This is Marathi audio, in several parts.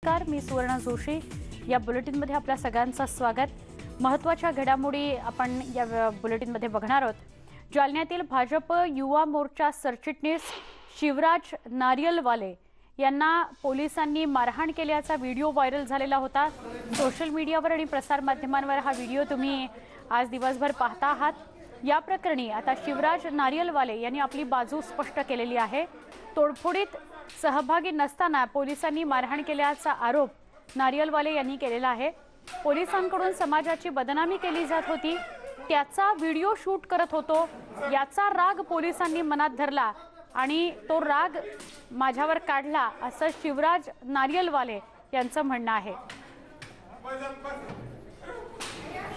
नमस्कार, मी सुवर्ण जोशी. या बुलेटिनमध्ये आपल्या सगळ्यांचं स्वागत. महत्त्वाच्या घडामोडी आपण या बुलेटिनमध्ये बघणार आहोत. जालन्यातील भाजप युवा मोर्चा सरचिटणीस शिवराज नारियलवाले यांना पोलिसांनी मारहाण केल्याचा व्हिडिओ व्हायरल झालेला होता. सोशल मीडियावर आणि प्रसार माध्यमांवर हा व्हिडिओ तुम्ही आज दिवसभर पाहता आहात. या प्रकरणी आता शिवराज नारियलवाले यांनी आपली बाजू स्पष्ट केलेली आहे. तोडफोडीत सहभागी नसताना पोलिसांनी मारहाण केल्याचा आरोप नारियलवाले यांनी केलेला आहे. पोलिसांकडून समाजाची बदनामी केली जात होती, त्याचा व्हिडिओ शूट करत होतो, याचा राग पोलिसांनी मनात धरला आणि तो राग माझ्यावर काढला, असं शिवराज नारियलवाले यांचं म्हणणं आहे.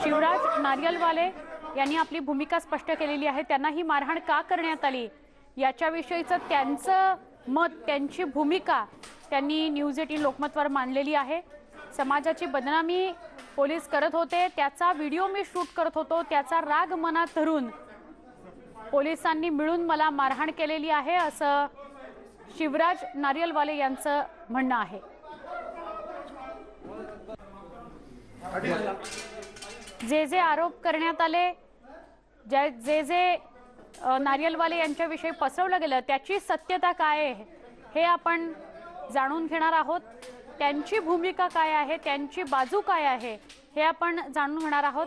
शिवराज नारियलवाले यांनी आपली भूमिका स्पष्ट केलेली आहे. त्यांना ही मारहाण का करण्यात आली याच्याविषयीचं त्यांचं मत, त्यांची भूमिका त्यांनी न्यूज 18 लोकमतवर मांडलेली आहे. समाजाची बदनामी पोलीस करत होते, त्याचा व्हिडिओ मी शूट करत होतो, त्याचा राग मनात धरून पोलिसांनी मिळून मला मारहाण केलेली आहे, असं शिवराज नारियलवाले यांचं म्हणणं आहे. जे आरोप करण्यात आले, जे नारियलवाले यांच्याविषयी पसरवलं गेलं, त्याची सत्यता काय आहे हे आपण जाणून घेणार आहोत. त्यांची भूमिका काय आहे, त्यांची बाजू काय आहे हे आपण जाणून घेणार आहोत.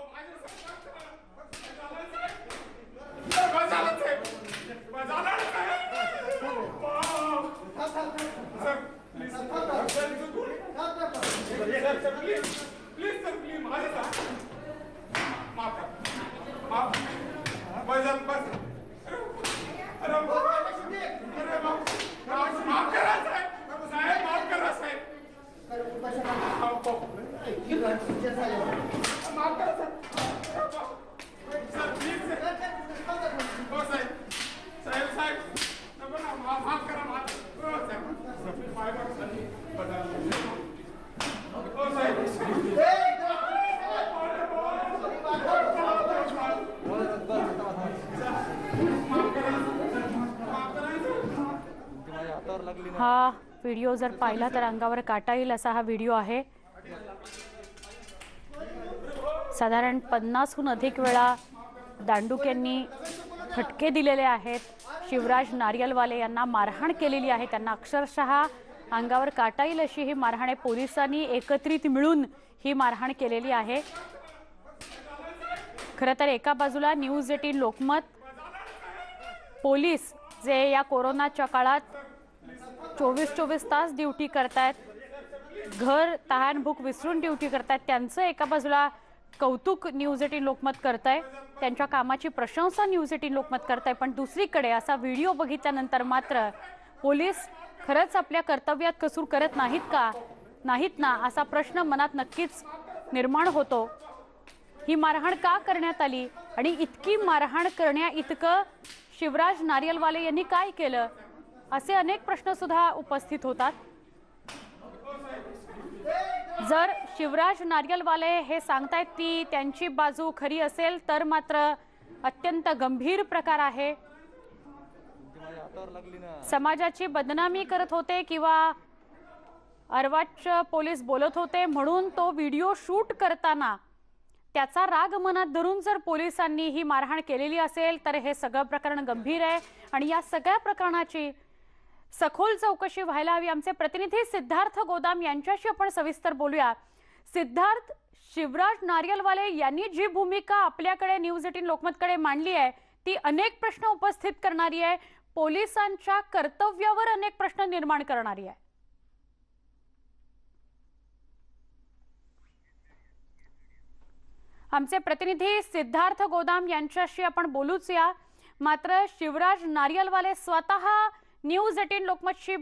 हा व्हिडिओ जर पाहिला तर अंगावर काटा येईल असा हा व्हिडिओ आहे. साधारण 50हून अधिक वेळा दांडुक्यांनी फटके दिलेले आहेत. शिवराज नारियलवाले यांना मारहाण केलेली आहे. त्यांना अक्षरशः अंगावर काटा येईल अशी ही मारहाण आहे. पोलिसांनी एकत्रित मिळून ही मारहाण केलेली आहे. खरं तर एका बाजूला न्यूज 18 लोकमत, पोलीस जे या कोरोनाच्या काळात 24 तास ड्युटी करतायत, घर तहान भूक विसरून ड्युटी करतायत, त्यांचं एका बाजूला कौतुक न्यूज 18 लोकमत करतंय, त्यांच्या कामाची प्रशंसा न्यूज 18 लोकमत करतंय. पण दुसरीकडे असा व्हिडिओ बघितल्यानंतर मात्र पोलीस खरंच आपल्या कर्तव्यात कसूर करत नाहीत ना असा प्रश्न मनात नक्कीच निर्माण होतो. ही मारहाण का करण्यात आली आणि इतकी मारहाण करण्या इतकं शिवराज नारियलवाले यांनी काय केलं, असे अनेक प्रश्न सुद्धा उपस्थित होतात. जर शिवराज नारियलवाले हे सांगतायत ती त्यांची बाजू खरी असेल तर मात्र अत्यंत गंभीर प्रकार आहे. समाजाची बदनामी करत होते किंवा अर्वाच्य पोलीस बोलत होते म्हणून तो व्हिडिओ शूट करताना त्याचा राग मनात धरून जर पोलिसांनी ही मारहाण केलेली असेल तर हे सगळं प्रकरण गंभीर आहे आणि या सगळ्या प्रकरणाची सखोल चौकशी व्हायला हवी. आमचे प्रतिनिधी सिद्धार्थ गोदाम यांच्याशी आपण सविस्तर बोलूया. सिद्धार्थ, शिवराज नारियलवाले यांनी जी भूमिका आपल्याकडे न्यूज 18 लोकमतकडे मांडली आहे ती अनेक प्रश्न उपस्थित करणारी आहे, पोलिसांच्या कर्तव्यावर अनेक प्रश्न निर्माण करणारी आहे. आमचे प्रतिनिधी सिद्धार्थ गोदाम यांच्याशी आपण बोलूच या. मात्र शिवराज नारियलवाले स्वतः न्यूज 18 लोकमतशी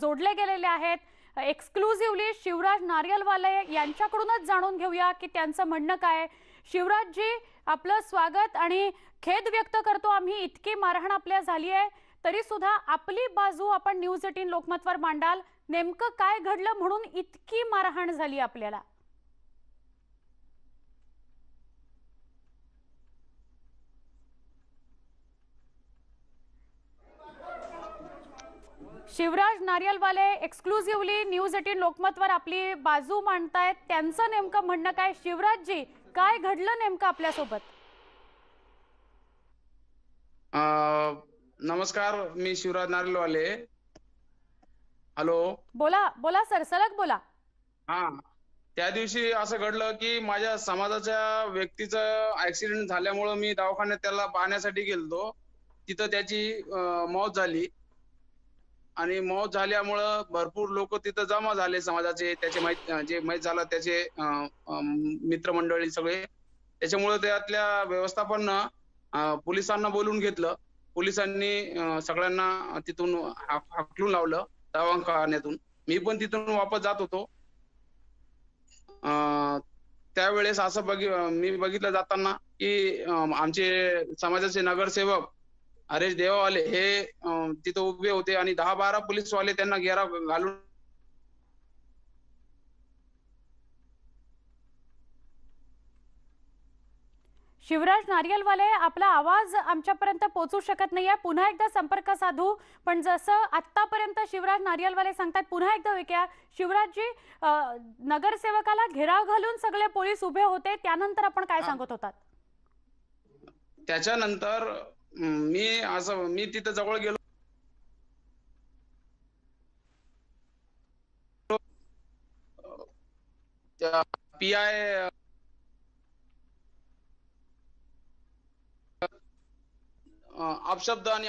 जोडले गेलेले आहेत. एक्सक्लुझिव्हली शिवराज नारियलवाले यांच्याकडूनच जाणून घेऊया की त्यांचं म्हणणं काय. शिवराजजी, आपलं स्वागत आणि खेद व्यक्त करतो आम्ही, इतकी मारहाण आपल्या झाली आहे तरी सुद्धा आपली बाजू आपण न्यूज 18 लोकमतवर मांडाल. नेमकं काय घडलं म्हणून इतकी मारहाण झाली आपल्याला? शिवराज नारियलवाले एक्सक्लुझिव्हली न्यूज 18 लोकमतवर आपली बाजू मांडतायत. त्यांचं नेमकं म्हणणं काय? शिवराजजी, काय घडलं नेमकं आपल्यासोबत? नमस्कार, मी शिवराज नारियलवाले. हॅलो. बोला बोला सर, सलग बोला. हा, त्या दिवशी असं घडलं की माझ्या समाजाच्या व्यक्तीचं ऍक्सिडेंट झाल्यामुळं मी दवाखान्यात त्याला पाहण्यासाठी गेलतो. तिथं त्याची मौत झाली आणि मौत झाल्यामुळं भरपूर लोक तिथं जमा झाले समाजाचे. त्याचे जे माहीत झालं त्याचे मित्रमंडळी सगळे. त्याच्यामुळे त्यातल्या व्यवस्थापनानं पोलिसांना बोलून घेतलं. पोलिसांनी सगळ्यांना तिथून हाकलून लावलं दवाखान्यातून. मी पण तिथून वापस जात होतो. त्यावेळेस असं मी बघितलं जाताना की आमचे समाजाचे नगरसेवक हरेश देवावाले हे तिथं उभे होते आणि 10-12 पोलीसवाले त्यांना घेराव घालून शिवराज नारियलवाले, आपला आवाज आमच्यापर्यंत पोहोचू शकत नाहीये. पुन्हा एकदा संपर्क साधू. पण जसं आतापर्यंत शिवराज नारियलवाले सांगतात, पुन्हा एकदा विक्या शिवराजजी, नगरसेवकाला घेराव घालून सगळे पोलीस उभे होते, त्यानंतर आपण काय सांगत होतात? त्याच्यानंतर मी तिथं जवळ गेलो. PI अपशब्द आणि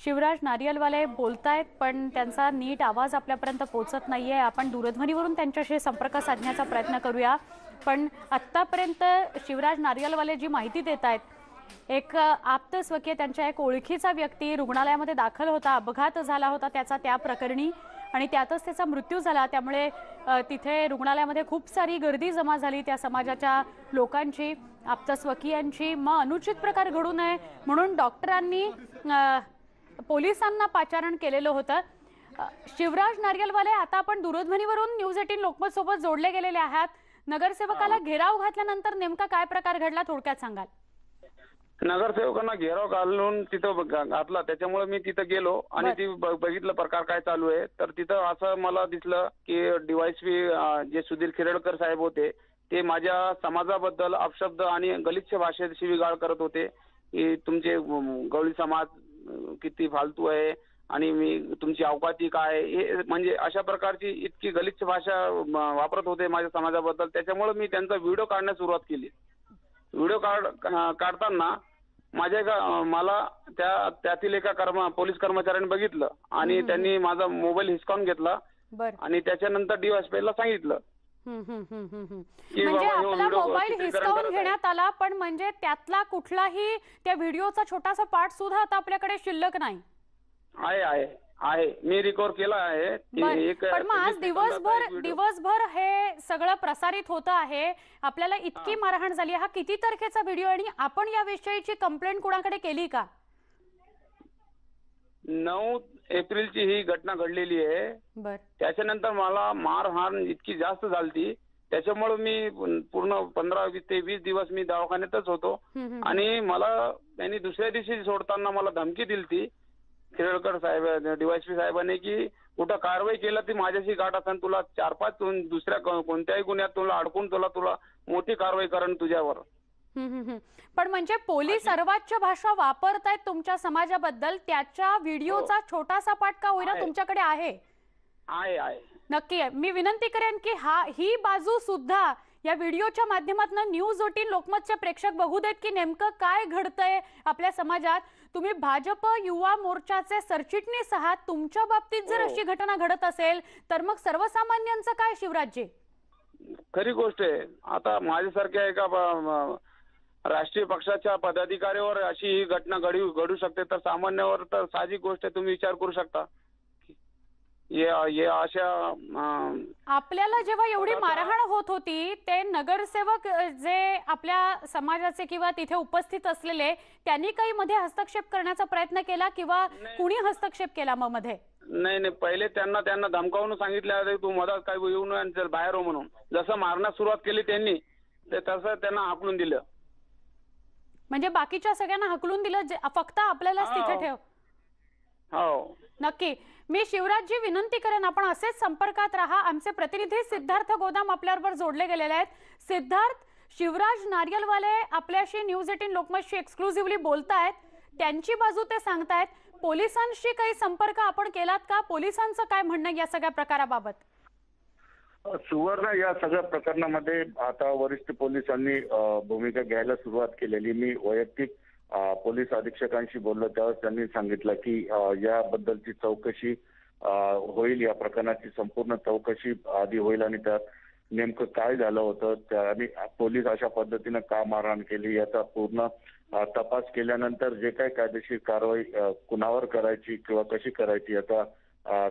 शिवराज नारियलवाले बोलतायत, पण त्यांचा नीट आवाज आपल्यापर्यंत पोहोचत नाहीये. आपण दूरध्वनीवरून त्यांच्याशी संपर्क साधण्याचा प्रयत्न करूया. पण आत्तापर्यंत शिवराज नारियलवाले जी माहिती देत आहेत, एक आप्तस्वकीय, त्यांच्या एक ओळखीचा व्यक्ती रुग्णालयामध्ये दाखल होता, अपघात झाला होता त्याचा त्या प्रकरणी, आणि त्यातच त्याचा मृत्यू झाला. त्यामुळे तिथे रुग्णालयामध्ये खूप सारी गर्दी जमा झाली त्या समाजाच्या लोकांची, आप्तस्वकीयांची. मग अनुचित प्रकार घडू नये म्हणून डॉक्टरांनी पोलिसांना पाचारण केलेलं होतं. शिवराज नारियलवाले, आता आपण दूरध्वनीवरून न्यूज 18 लोकमत सोबत जोडले गेलेले आहात. नगरसेवकाला घेराव घातल्यानंतर नेमका काय प्रकार घडला, थोडक्यात सांगाल? नगरसेवकांना घेराव घालून तिथं घातला. त्याच्यामुळे मी तिथं गेलो आणि ती बघितलं प्रकार काय चालू आहे. तर तिथं असं मला दिसलं की DYSP जे सुधीर खिरडकर साहेब होते, ते माझ्या समाजाबद्दल अपशब्द आणि गलिच्छ भाषेत शिवीगाळ करत होते की तुमचे गवळी समाज किती फालतू आहे आणि मी तुमची अवकाती काय, हे म्हणजे अशा प्रकारची इतकी गलिच्छ भाषा वापरत होते माझ्या समाजाबद्दल. त्याच्यामुळे मी त्यांचा व्हिडिओ काढण्यास सुरुवात केली. व्हिडिओ काढताना मला त्यातील एका पोलीस कर्मचाऱ्याने बघितलं आणि त्यांनी माझा मोबाईल हिसकावून घेतला आणि त्याच्यानंतर DYSP ला सांगितलं. म्हणजे आपला मोबाईल हिसकावून घेण्यात आला, पण म्हणजे त्यातला कुठलाही त्या व्हिडिओचा छोटासा पार्ट सुद्धा आता आपल्याकडे शिल्लक नाही. आहे मी रिकव्हर केला आहे. पण मग आज दिवसभर हे सगळं प्रसारित होतं आहे, आपल्याला इतकी मारहाण झाली. हा किती तारखेचा व्हिडिओ आणि आपण याविषयीची कंप्लेंट कुणाकडे केली का? 9 एप्रिलची ही घटना घडलेली आहे. त्याच्यानंतर मला मारहाण इतकी जास्त झाली, त्याच्यामुळे मी पूर्ण 15 ते 20 दिवस मी दवाखान्यातच होतो. आणि मला त्यांनी दुसऱ्या दिवशी सोडताना मला धमकी दिली खिरडकर साहेब, DYSP साहेबांनी, की कुठं कारवाई केलं ती माझ्याशी गाठ असेल, तुला 4-5 दुसऱ्या कोणत्याही गुन्ह्यात तुला अडकून तुला मोठी कारवाई करण तुझ्यावर. पण म्हणजे पोलीस सर्वोच्च भाषा वापरतायत तुमच्या समाजाबद्दल, त्याच्या व्हिडिओचा छोटासा पार्ट का होईना तुमच्याकडे आहे? नक्की आहे. मी विनंती करेन की ही बाजू सुद्धा या व्हिडिओच्या माध्यमातून न्यूज 18 लोकमतचे प्रेक्षक बघू देत की नेमकं काय घडतंय आपल्या समाजात. तुम्ही भाजप युवा मोर्चाचे सरचिटणीस आहात, तुमच्या बाबतीत जर अशी घटना घडत असेल तर मग सर्वसामान्यांचं काय शिवराजजी? खरी गोष्ट आहे. आता माझ्यासारख्या एका राष्ट्रीय पक्षाच्या पदाधिकाऱ्यावर अशी ही घटना घडू शकते, तर सामान्यावर तर साहजिक गोष्ट आहे. तुम्ही विचार करू शकता. आपल्याला जेव्हा एवढी मारहाण होत होती, ते नगरसेवक जे आपल्या समाजाचे किंवा तिथे उपस्थित असलेले, त्यांनी काही मध्ये हस्तक्षेप करण्याचा प्रयत्न केला किंवा कुणी हस्तक्षेप केला मग मध्ये? नाही, पहिले त्यांना धमकावून सांगितलं तू मधात काय येऊ नये, बाहेर हो म्हणून. जसं मारण्यास सुरुवात केली त्यांनी, तसं त्यांना हाकलून दिलं. म्हणजे बाकीच्या सगळ्यांना हकलून दिलं, फक्त आपल्यालाच तिथे ठेव. हो नक्की. मी शिवराजजी विनंती करेन आपण असेच संपर्कात राहा. आमचे प्रतिनिधी सिद्धार्थ गोदाम आपल्याबरोबर जोडले गेलेले आहेत. सिद्धार्थ, शिवराज नारियलवाले आपल्याशी न्यूज 18 लोकमतशी एक्सक्लुझिव्हली बोलतायत, त्यांची बाजू ते सांगतायत. पोलिसांशी काही संपर्क आपण केलात का? पोलिसांचं काय म्हणणं या सगळ्या प्रकाराबाबत? सुवर्ण, या सगळ्या प्रकरणामध्ये आता वरिष्ठ पोलिसांनी भूमिका घ्यायला सुरुवात केलेली. मी वैयक्तिक पोलीस अधीक्षकांशी बोललो त्यावेळेस त्यांनी सांगितलं की याबद्दलची चौकशी होईल, या प्रकरणाची संपूर्ण चौकशी आधी होईल आणि त्यात नेमकं काय झालं होतं आणि पोलीस अशा पद्धतीनं का मारहाण केली याचा पूर्ण तपास केल्यानंतर जे काही कायदेशीर कारवाई कुणावर करायची किंवा कशी करायची याचा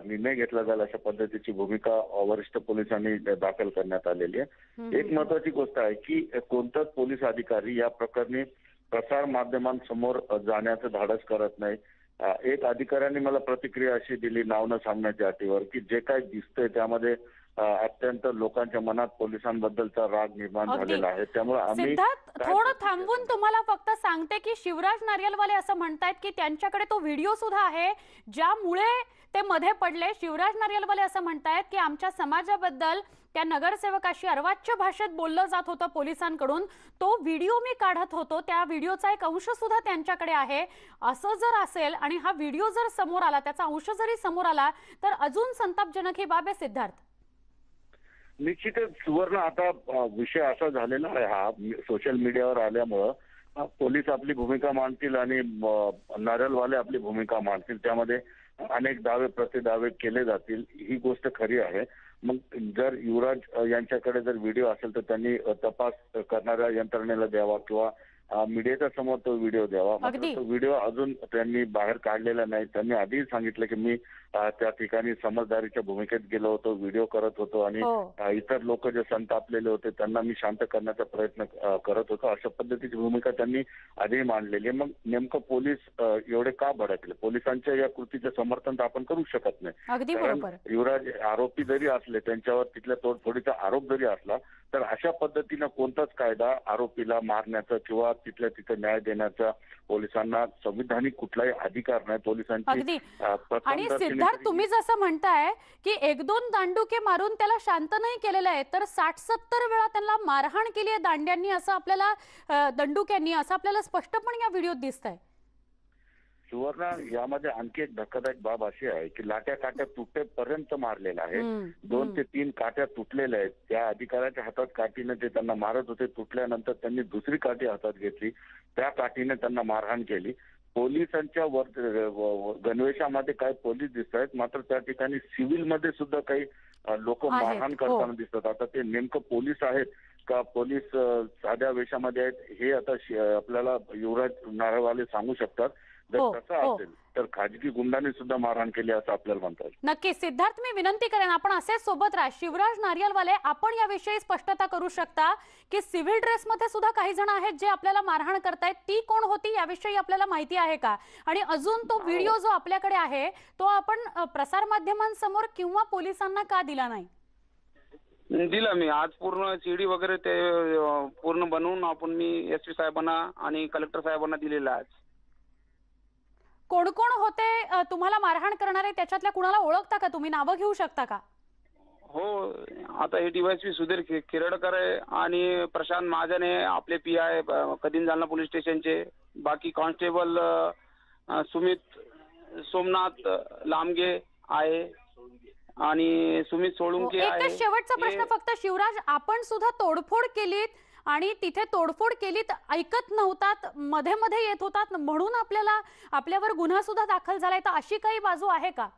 निर्णय घेतला जाईल अशा पद्धतीची भूमिका वरिष्ठ पोलिसांनी दाखल करण्यात आलेली आहे. एक महत्वाची गोष्ट आहे की कोणताच पोलीस अधिकारी या प्रकरणी प्रसार माध्यमांसमोर जाण्याचं धाडस करत नाही. एक अधिकाऱ्यांनी मला प्रतिक्रिया अशी दिली, नाव न सांगण्याच्या अटीवर, की जे काही दिसतंय त्यामध्ये अत्यंत लोकांच्या मनात पोलिसांबद्दलचा राग निर्माण झालेला आहे. त्यामुळे आम्ही सिद्धार्थ, थोडं थांबून तुम्हाला फक्त सांगते की शिवराज नारियलवाले असं म्हणतायत की त्यांच्याकडे तो व्हिडिओ सुद्धा आहे ज्यामुळे ते मध्ये पडले. शिवराज नारियलवाले असं म्हणतायत की आमच्या समाजाबद्दल त्या नगरसेवकाशी अर्वाच्य भाषेत बोललं जात होतं पोलिसांकडून, तो व्हिडिओ मी काढत होतो, त्या व्हिडिओचा एक अंश सुद्धा त्यांच्याकडे आहे. असं जर असेल आणि हा व्हिडिओ जर समोर आला, त्याचा अंश जरी समोर आला, तर अजून संतापजनक ही बाब आहे. सिद्धार्थ, निश्चितच सुवर्ण, आता विषय असा झालेला आहे हा सोशल मीडियावर आल्यामुळं पोलीस आपली भूमिका मांडतील आणि नारळवाले आपली भूमिका मांडतील. त्यामध्ये अनेक दावे प्रतिदावे केले जातील, ही गोष्ट खरी आहे. मग जर युवराज यांच्याकडे जर व्हिडिओ असेल तर त्यांनी तपास करणाऱ्या यंत्रणेला द्यावा किंवा मीडियाच्या समोर तो व्हिडिओ द्यावा. मात्र तो व्हिडिओ अजून त्यांनी बाहेर काढलेला नाही. त्यांनी आधीच सांगितलं की मी त्या ठिकाणी समजदारीच्या भूमिकेत गेलो होतो, व्हिडिओ करत होतो आणि इतर लोक जे संतापलेले होते त्यांना मी शांत करण्याचा प्रयत्न करत होतो, अशा पद्धतीची भूमिका त्यांनी आधी मांडलेली आहे. मग नेमकं पोलीस एवढे का भडकले? पोलिसांच्या या कृतीचे समर्थन तर आपण करू शकत नाही. कारण युवराज आरोपी जरी असले, त्यांच्यावर तिथल्या तोडफोडीचा आरोप जरी असला, तर अशा पद्धतीनं कोणताच कायदा आरोपीला मारण्याचा किंवा तिथल्या तिथे न्याय देण्याचा पोलिसांना संविधानिक कुठलाही अधिकार नाही. पोलिसांची आणि सिद्धार्थ, तुम्ही जसं म्हणताय की 1-2 दांडुके मारून त्याला शांत नाही केलेलं आहे, तर 60-70 वेळा त्यांना मारहाण केली आहे दांड्यांनी, असं आपल्याला दंडुक्यांनी, असं आपल्याला स्पष्टपणे या व्हिडिओत दिसतंय. सुवर्ण, यामध्ये आणखी एक धक्कादायक बाब अशी आहे की लाट्या काट्या तुटेपर्यंत मारलेला आहे. 2 ते 3 काट्या तुटलेल्या आहेत. त्या अधिकाऱ्याच्या हातात काठीने ते त्यांना मारत होते, तुटल्यानंतर त्यांनी दुसरी काठी हातात घेतली, त्या काठीने त्यांना मारहाण केली. पोलिसांच्या गणवेशामध्ये काही पोलीस दिसत आहेत, मात्र त्या ठिकाणी सिव्हिल मध्ये सुद्धा काही लोक मारहाण करताना दिसतात. आता ते नेमकं पोलीस आहेत का पोलीस साध्या वेशामध्ये आहेत हे आता आपल्याला युवराज नारळवाले सांगू शकतात. जर तसं असेल तर खाजगी गुंडांनी सुद्धा मारहाण केली असं आपल्याला म्हणतात. नक्की सिद्धार्थ, मी विनंती करेन आपण असेच सोबत राहा. शिवराज नारियलवाले, आपण याविषयी स्पष्टता करू शकता की सिव्हिल ड्रेसमध्ये सुद्धा काही जण आहेत जे आपल्याला मारहाण करतायत, ती कोण होती याविषयी आपल्याला माहिती आहे का? आणि अजून तो व्हिडिओ जो आपल्याकडे आहे तो आपण प्रसार माध्यमांसमोर किंवा पोलिसांना का दिला नाही? दिला मी आज पूर्ण सीडी वगैरे ते पूर्ण बनवून आपण मी एसपी साहेबांना आणि कलेक्टर साहेबांना दिलेला आहे. कोण कोण होते तुम्हाला मारहाण करणारे? त्याच्यातल्या कुणाला ओळखता का तुम्ही? नावं घेऊ शकता का? हो, आता हे डीवायएसपी सुधीर खिरडकर आहे आणि प्रशांत महाजन आहे, आपले PI कदीम जालना पोलीस स्टेशनचे. बाकी कॉन्स्टेबल सुमित सोमनाथ लांबगे आहे आणि सुमित सोळुंके आहे. एकच शेवटचा प्रश्न फक्त शिवराज, आपण सुद्धा तोडफोड केलीत आणि तिथे तोडफोड केलीत, ऐकत नव्हतात, मध्ये मध्ये येत होतात म्हणून आपल्यावर गुन्हा सुद्धा दाखल झालाय, तर अशी काही बाजू आहे का?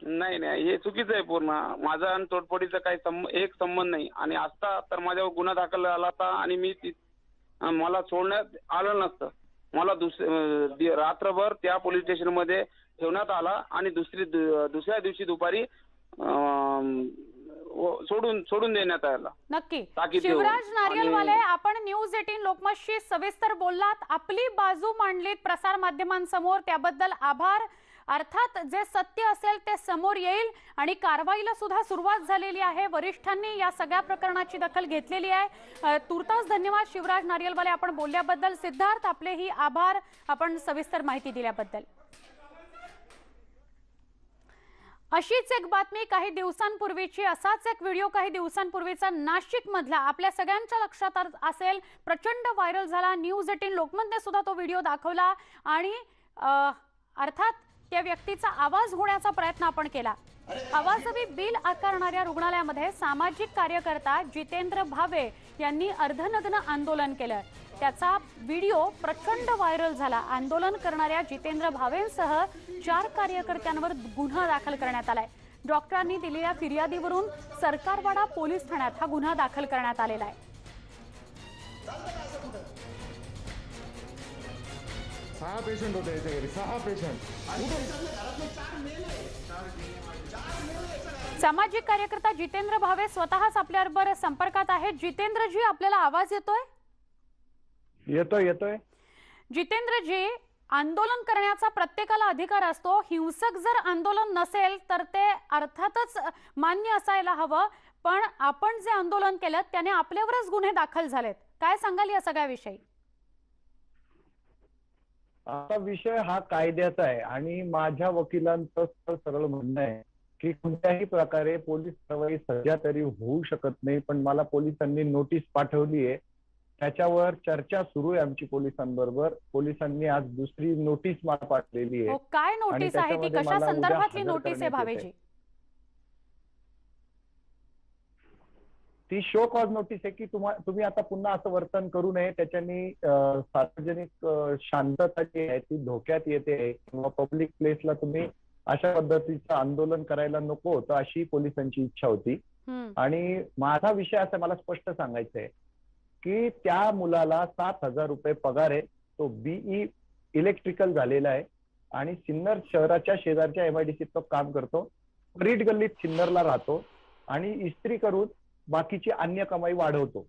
नाही नाही, हे चुकीचं आहे पूर्ण. माझा आणि तोडफोडीचा काही एक संबंध नाही. आणि असता तर माझ्यावर गुन्हा दाखल झाला असता आणि मला सोडण्यात आलं नसतं. मला रात्रभर त्या पोलीस स्टेशनमध्ये ठेवण्यात आला आणि दुसऱ्या दिवशी दुपारी सोडून देण्यात आला. नक्की शिवराज नारियलवाले, आपण न्यूज 18 लोकमतशी सविस्तर बोललात, आपली बाजू मांडलीत प्रसार माध्यमांसमोर, त्याबद्दल आभार. अर्थात जे सत्य असेल ते समोर येईल आणि कारवाईला सुद्धा सुरुवात झालेली आहे। वरिष्ठांनी या सगळ्या प्रकरणाची दखल घेतलेली आहे। तुर्तास धन्यवाद शिवराज नारियलवाले, आपण बोलल्याबद्दल। सिद्धार्थ, आपलेही आभार आपण सविस्तर माहिती दिल्याबद्दल। अशीच एक बातमी काही दिवसांपूर्वीची, असाच एक व्हिडिओ काही दिवसांपूर्वीचा नाशिक मधला आपल्या सगळ्यांच्या लक्षात असेल, प्रचंड व्हायरल झाला। न्यूज 18 लोकमतने सुद्धा तो व्हिडिओ दाखवला आणि अर्थात त्या व्यक्तीचा आवाज होण्याचा प्रयत्न आपण केला। आवाजवी बिल आकारणाऱ्या रुग्णालयामध्ये सामाजिक कार्यकर्ता जितेंद्र भावे यांनी अर्धनग्न आंदोलन केलं। त्याचा व्हिडिओ प्रचंड व्हायरल झाला। आंदोलन करणाऱ्या जितेंद्र भावेंसह 4 कार्यकर्त्यांवर गुन्हा दाखल करण्यात आलाय। डॉक्टरांनी दिलेल्या फिर्यादीवरून सरकारवाडा पोलीस ठाण्यात हा गुन्हा दाखल करण्यात आलेला आहे। 6 पेशंट होते याच्या घरी, 6 पेशंट। सामाजिक कार्यकर्ता जितेंद्र भावे स्वतःच आपल्याबरोबर संपर्कात आहेत। जितेंद्रजी, आपल्याला आवाज येतोय? येतोय। जितेंद्रजी, आंदोलन करण्याचा प्रत्येकाला अधिकार असतो। हिंसक जर आंदोलन नसेल तर ते अर्थातच मान्य असायला हवं, पण आपण जे आंदोलन केलं त्याने आपल्यावरच गुन्हे दाखल झालेत। काय सांगाल या सगळ्याविषयी? आता विषय हा कायद्याचा आहे आणि माझ्या वकिलांचं सरळ म्हणणं आहे की कोणत्याही प्रकारे पोलीस कारवाई सध्या तरी होऊ शकत नाही, पण मला पोलिसांनी नोटीस पाठवली आहे, त्याच्यावर चर्चा सुरू आहे आमची पोलिसांबरोबर। पोलिसांनी आज दुसरी नोटीस मला पाठवलेली आहे। काय नोटीस आहे ती? कशा संदर्भातली नोटीस आहे भावेजी? ती शो कॉज नोटीस आहे की तुम्ही आता पुन्हा असं वर्तन करू नये, त्याच्यानी सार्वजनिक शांतता जी आहे ती धोक्यात येते किंवा पब्लिक प्लेसला तुम्ही अशा पद्धतीचं आंदोलन करायला नको होतं, अशी पोलिसांची इच्छा होती। आणि माझा विषय असा मला स्पष्ट सांगायचं आहे की त्या मुलाला 7,000 रुपये पगार आहे, तो BE इलेक्ट्रिकल झालेला आहे आणि सिन्नर शहराच्या शेजारच्या MIDCत तो काम करतो। परीट गल्लीत सिन्नरला राहतो आणि इस्त्री करून बाकीची अन्य कमाई वाढवतो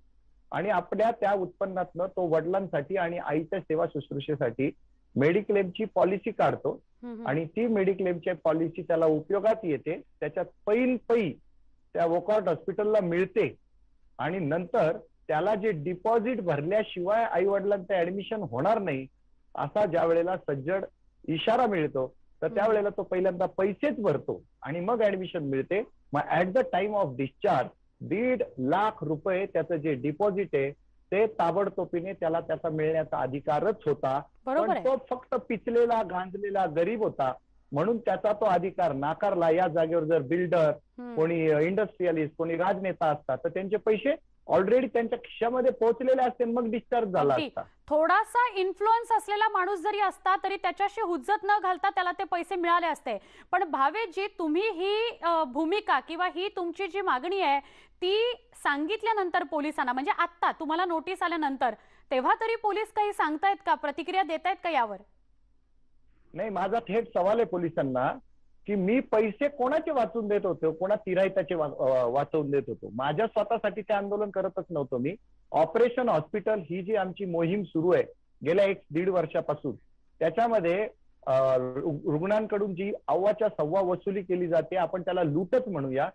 आणि आपल्या त्या उत्पन्नातनं तो वडिलांसाठी आणि आईच्या सेवा शुश्रूषेसाठी मेडिक्लेमची पॉलिसी काढतो आणि ती मेडिक्लेमची पॉलिसी त्याला उपयोगात येते। त्याच्यात पै त्या वोकआउट हॉस्पिटलला मिळते आणि नंतर त्याला जे डिपॉझिट भरल्याशिवाय आई वडिलांचं ऍडमिशन होणार नाही असा ज्या वेळेला सज्जड इशारा मिळतो तर त्यावेळेला तो पहिल्यांदा पैसेच भरतो आणि मग ऍडमिशन मिळते। मग at the time of discharge 1.5 lakh रुपये त्याचं जे डिपॉझिट आहे ते ताबडतोबीने त्याला त्याचा मिळण्याचा अधिकारच होता, पण तो फक्त पिचलेला गांजलेला गरीब होता म्हणून त्याचा तो अधिकार नाकारला। या जागेवर जर बिल्डर, कोणी इंडस्ट्रियलिस्ट, कोणी राजनेता असतात तर त्यांचे पैसे ऑलरेडी त्यांच्या खिशामध्ये पोहोचलेले असते, मग डिस्चार्ज झाला असता। थोडासा इन्फ्लुएन्स असलेला माणूस जरी असता तरी त्याच्याशी हुज्जत न घालता त्याला ते पैसे मिळाले असते। पण भावेजी, तुम्ही ही भूमिका किंवा ही तुमची जी मागणी आहे ती सांगितल्यानंतर पोलिसांना, म्हणजे आता तुम्हाला नोटीस आल्यानंतर, तेव्हा तरी पोलीस काही सांगतायत का, प्रतिक्रिया देतायत का यावर? नाही, माझा थेट सवाल आहे पोलिसांना की मी पैसे कोणाचे वाचून देत होतो, कोणा तिरायताचे वाचवून देत होतो? माझ्या स्वतःसाठी ते आंदोलन करतच नव्हतो मी। ऑपरेशन हॉस्पिटल ही जी आमची मोहीम सुरू आहे गेल्या 1-1.5 वर्षापासून, त्याच्यामध्ये रुग्णांकडून जी अव्वाच्या सव्वा वसुली केली जाते, आपण त्याला लूटच म्हणूया,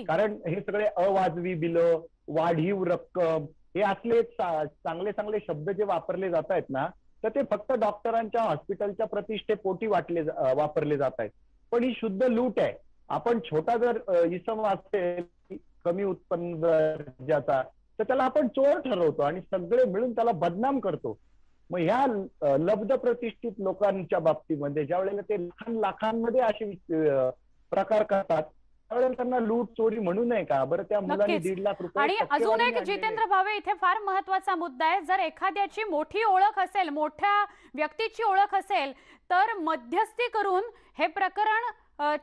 कारण हे सगळे अवाजवी बिलं, वाढीव रक्कम, हे असले चांगले शब्द जे वापरले जात आहेत ना, तर ते फक्त डॉक्टरांच्या हॉस्पिटलच्या प्रतिष्ठेपोटी वापरले जात आहेत, पण ही शुद्ध लूट आहे। आपण छोटा जर इसम असेल कमी उत्पन्न दर्जाचा तर त्याला आपण चोर ठरवतो आणि सगळे मिळून त्याला बदनाम करतो। मग ह्या लब्ध प्रतिष्ठित लोकांच्या बाबतीमध्ये ज्या वेळेला ते लाखांमध्ये असे प्रकार करतात त्यावेळेला त्यांना लूट चोरी म्हणू नये का बरं? त्या मुलांनी 1.5 लाख रुपये। आणि अजून एक जितेंद्र भावे, इथे फार महत्वाचा मुद्दा आहे, जर एखाद्याची मोठी ओळख असेल, मोठ्या व्यक्तीची ओळख असेल तर मध्यस्थी करून हे प्रकरण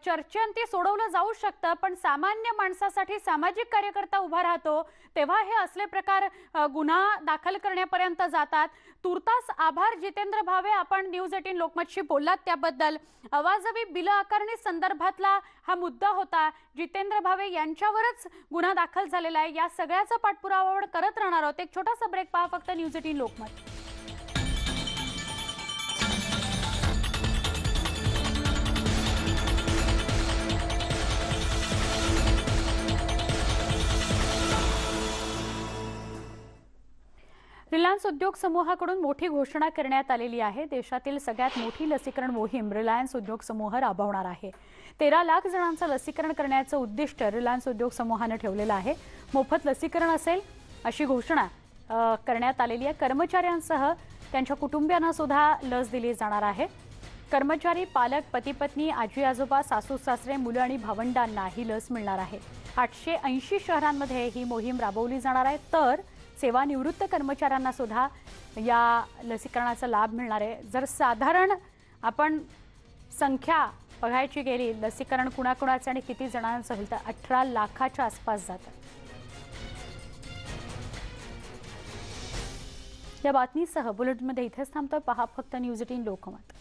चर्चेंती सोडवलं जाऊ शकतं, पण सामान्य माणसासाठी सामाजिक कार्यकर्ता उभा राहतो तेव्हा हे असले प्रकार गुन्हा दाखल करण्यापर्यंत जातात। तुर्तास आभार जितेंद्र भावे, आपण न्यूज 18 लोकमतशी बोललात त्याबद्दल। आवाजवी बिल आकारणी संदर्भातला हा मुद्दा होता, जितेंद्र भावे यांच्यावरच गुन्हा दाखल झालेला आहे। या सगळ्याचा पाठपुरावा करत राहणार आहोत। एक छोटासा ब्रेक पहा फक्त न्यूज 18 लोकमत। उद्योग समूहाकडून मोठी घोषणा करण्यात आलेली आहे। देशातील सगळ्यात मोठी लसीकरण मोहीम रिलायन्स उद्योग समूह राबवणार आहे। 13 लाख जणांचं लसीकरण करण्याचं उद्दिष्ट रिलायन्स उद्योग समूहाने ठेवलेलं आहे। मोफत लसीकरण असेल अशी घोषणा करण्यात आलेली आहे। कर्मचाऱ्यांसह त्यांच्या कुटुंबियांना सुद्धा लस दिली जाणार आहे। कर्मचारी, पालक, पती पत्नी, आजी आजोबा, सासू सासरे, मुलं आणि भावंडांना ही लस मिळणार आहे। 880 शहरांमध्ये ही मोहीम राबवली जाणार आहे। तर सेवानिवृत्त कर्मचाऱ्यांना सुद्धा या लसीकरणाचा लाभ मिळणार आहे। जर साधारण आपण संख्या बघायची गेली, लसीकरण कुणाकुणाचं आणि किती जणांचं होईल, तर 18 लाखाच्या आसपास जातं। या बातमीसह बुलेटिनमध्ये इथेच थांबतोय। पहा फक्त न्यूज 18 लोकमत।